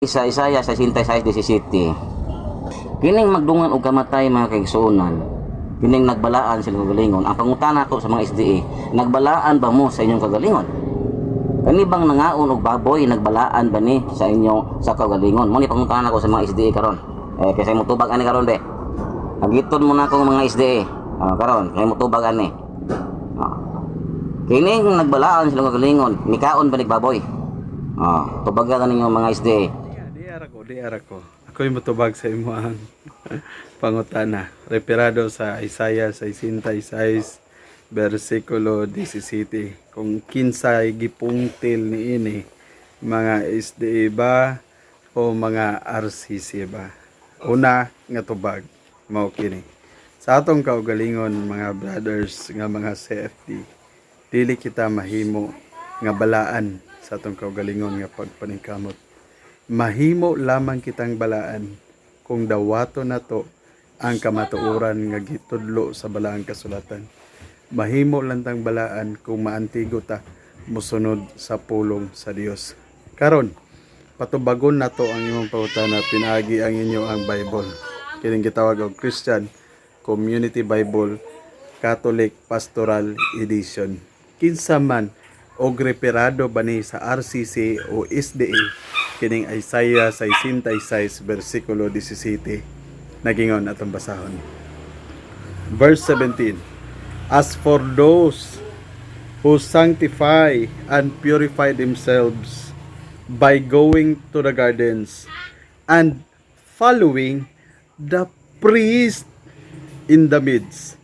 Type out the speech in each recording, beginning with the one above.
Sa Isaiah 66:17, kining magdungan og kamatay mga kaigsuonan, kining nagbalaan sila kagalingon. Ang pangutana ko sa mga SDA, nagbalaan ba mo sa inyong kagalingon? Kani bang nangaon og baboy, nagbalaan ba ni sa inyo sa kagalingon? Mo ni pangutana ko sa mga SDA karon. Kasi mo tubag ani karon be. Agiton mo na ako mga SDA. Karon, kay mo tubag ani. Kining nagbalaan sila kagalingon, nikaon ba ni baboy? Tubagan ninyo mga SDA. Di ara ko. Ako yung matubag sa imo ang pangutana. Referado sa Isaiah 66 versikulo 17. Kung kinsay gipungtil niini mga SDA ba o mga RCC ba. Una nga tubag mao kini. Sa atong kaugalingon mga brothers nga mga CFD, dili kita mahimo nga balaan sa atong kaugalingon nga pagpaningkamot. Mahimo lamang kitang balaan kung dawato na to ang kamatuoran nga gitudlo sa balaang kasulatan. Mahimo lang tang balaan kung maantigo ta musunod sa pulong sa Dios. Karon, patubagon na to ang imong pangutana, pinaagi ang inyo ang Bible. Kining gitawag og Christian Community Bible Catholic Pastoral Edition. Kinsa man og referado ba ni sa RCC o SDA kining Isaiah 66 versikulo 17 nagingon atong basahon. Verse 17, as for those who sanctify and purify themselves by going to the gardens and following the priest in the midst,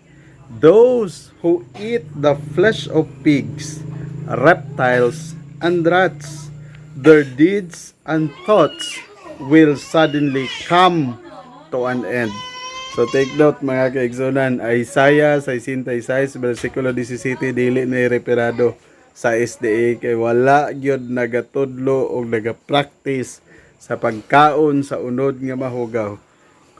those who eat the flesh of pigs, reptiles, and rats, their deeds and thoughts will suddenly come to an end. So take note mga kaigsunan, Isaiah 66 versikulo 17 dili na referado sa SDA kay wala gyud nagatudlo o nagapractice sa pagkaon sa unod nga mahugaw.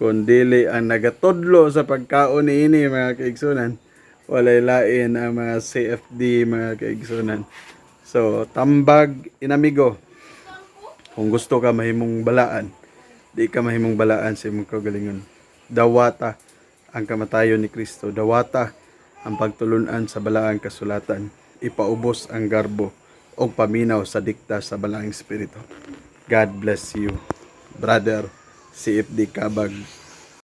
Kung dili ang nagatudlo sa pagkaon niini mga kaigsunan, walay lain ang mga CFD mga kaigsunan. So tambag inamigo, kung gusto ka mahimong balaan, di ka mahimong balaan sa imong kagalingon. Dawata ang kamatayon ni Kristo. Dawata ang pagtulunan sa balaang kasulatan. Ipaubos ang garbo o paminaw sa dikta sa balaang espiritu. God bless you, brother CFD Kabag.